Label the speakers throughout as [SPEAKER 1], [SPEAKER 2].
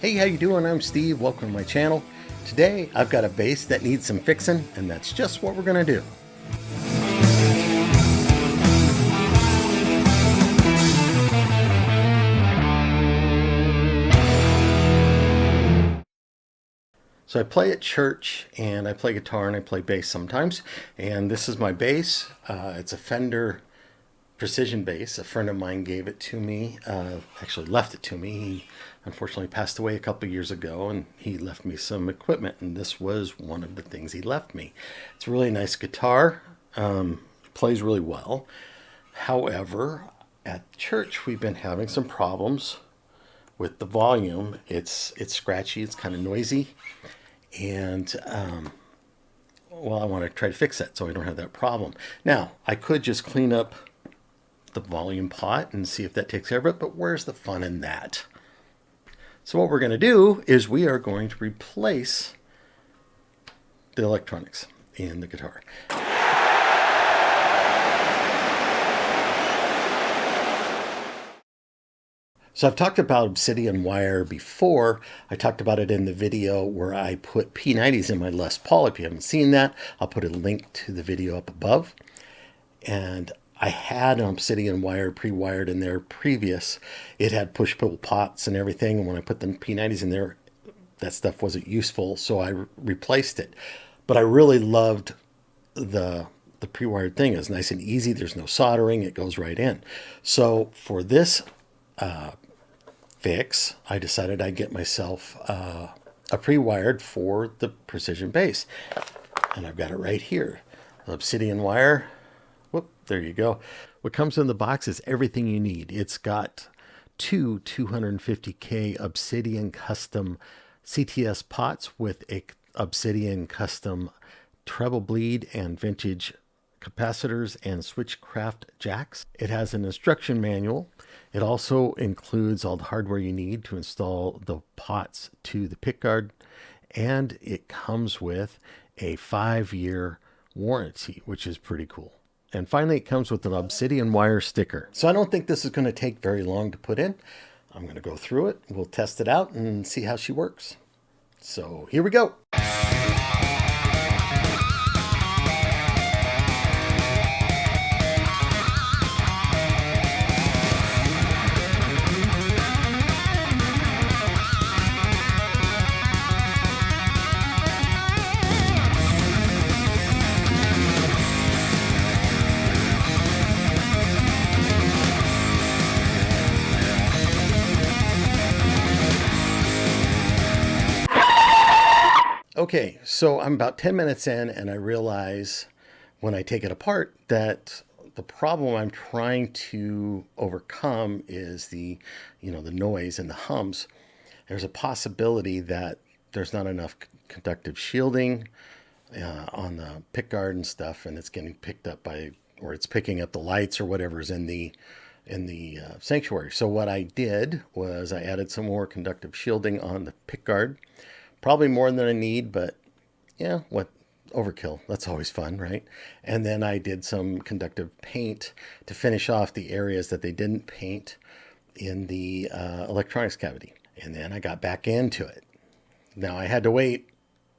[SPEAKER 1] Hey, how you doing? I'm Steve. Welcome to my channel. Today, I've got a bass that needs some fixing, and that's just what we're going to do. So I play at church, and I play guitar, and I play bass sometimes. And this is my bass. It's a Fender Precision Bass. A friend of mine gave it to me, actually left it to me. He unfortunately passed away a couple years ago, and he left me some equipment, and this was one of the things he left me. It's a really nice guitar. It plays really well. However, at church we've been having some problems with the volume. It's scratchy, it's kind of noisy, and well, I want to try to fix that so I don't have that problem. Now, I could just clean up the volume pot and see if that takes care of it, but where's the fun in that? So what we're going to do is we are going to replace the electronics in the guitar. So I've talked about Obsidian Wire before. I talked about it in the video where I put P90s in my Les Paul. If you haven't seen that, I'll put a link to the video up above. And I had an Obsidian Wire pre-wired in there previous. It had push-pull pots and everything. And when I put the P90s in there, that stuff wasn't useful, so I replaced it. But I really loved the pre-wired thing. It's nice and easy. There's no soldering. It goes right in. So for this fix, I decided I'd get myself a pre-wired for the Precision Bass. And I've got it right here. Obsidian Wire. Whoop, there you go. What comes in the box is everything you need. It's got two 250K Obsidian custom CTS pots with a Obsidian custom treble bleed and vintage capacitors and switchcraft jacks. It has an instruction manual. It also includes all the hardware you need to install the pots to the pickguard, and it comes with a 5-year warranty, which is pretty cool. And finally, it comes with an Obsidian Wire sticker. So I don't think this is going to take very long to put in. I'm going to go through it. We'll test it out and see how she works. So here we go. Okay, so I'm about 10 minutes in, and I realize when I take it apart that the problem I'm trying to overcome is the noise and the hums. There's a possibility that there's not enough conductive shielding on the pickguard and stuff, and it's getting picked up by, or it's picking up the lights or whatever's in the sanctuary. So what I did was I added some more conductive shielding on the pickguard. Probably more than I need, but yeah, what overkill. That's always fun, right? And then I did some conductive paint to finish off the areas that they didn't paint in the electronics cavity. And then I got back into it. Now I had to wait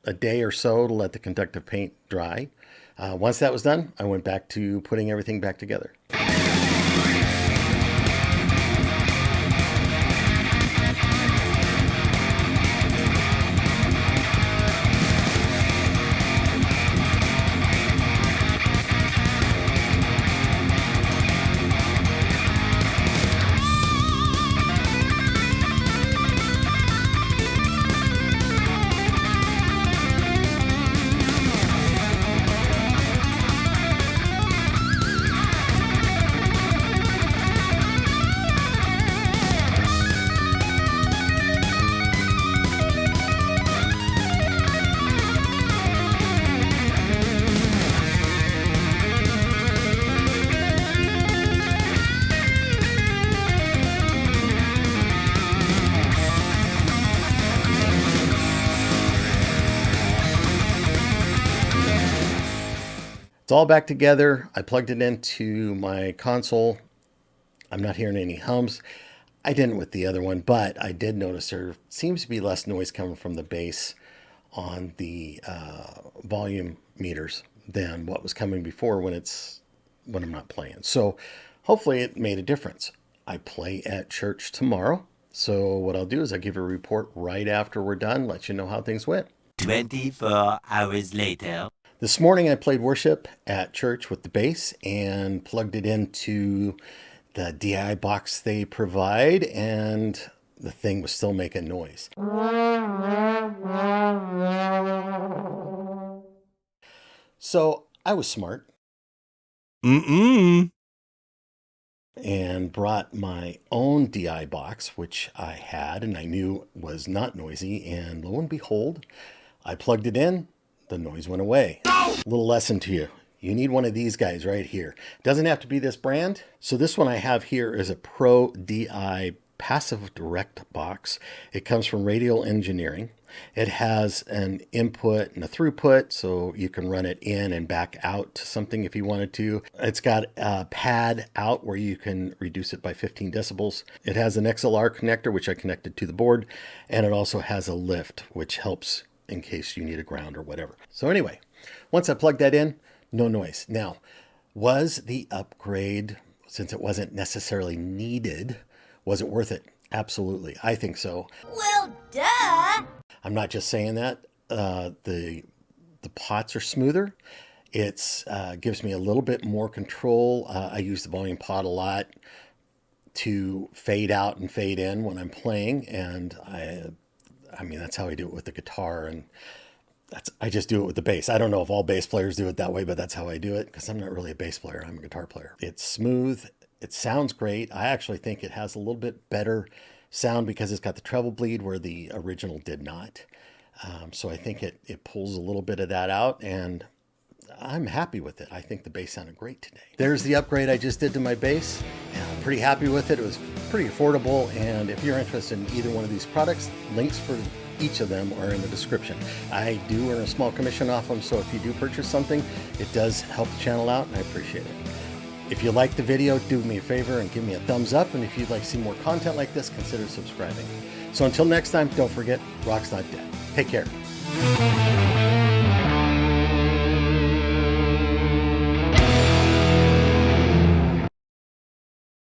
[SPEAKER 1] a day or so to let the conductive paint dry. Once that was done, I went back to putting everything back together. It's all back together. I plugged it into my console. I'm not hearing any hums. I didn't with the other one, but I did notice there seems to be less noise coming from the bass on the volume meters than what was coming before when I'm not playing. So hopefully it made a difference. I play at church tomorrow. So what I'll do is I'll give you a report right after we're done, let you know how things went.
[SPEAKER 2] 24 hours later.
[SPEAKER 1] This morning I played worship at church with the bass and plugged it into the DI box they provide, and the thing was still making noise. So I was smart and brought my own DI box, which I had and I knew was not noisy, and lo and behold, I plugged it in, the noise went away. Little lesson to you. You need one of these guys right here. Doesn't have to be this brand. So this one I have here is a Pro DI passive direct box. It comes from Radial Engineering. It has an input and a throughput, so you can run it in and back out to something if you wanted to. It's got a pad out where you can reduce it by 15 decibels. It has an XLR connector, which I connected to the board, and it also has a lift, which helps in case you need a ground or whatever. So anyway, once I plugged that in, no noise. Now, was the upgrade, since it wasn't necessarily needed, was it worth it? Absolutely. I think so.
[SPEAKER 3] Well, duh.
[SPEAKER 1] I'm not just saying that. The pots are smoother. It's gives me a little bit more control. I use the volume pot a lot to fade out and fade in when I'm playing, and I mean that's how I do it with the guitar, and I just do it with the bass. I don't know if all bass players do it that way, but that's how I do it because I'm not really a bass player. I'm a guitar player. It's smooth. It sounds great. I actually think it has a little bit better sound because it's got the treble bleed where the original did not. So I think it pulls a little bit of that out, and I'm happy with it. I think the bass sounded great today. There's the upgrade I just did to my bass, and I'm pretty happy with it. It was pretty affordable, and if you're interested in either one of these products, links for each of them are in the description. I do earn a small commission off them, so if you do purchase something, it does help the channel out, and I appreciate it. If you like the video, do me a favor and give me a thumbs up, and if you'd like to see more content like this, consider subscribing. So until next time, don't forget, rock's not dead. Take care.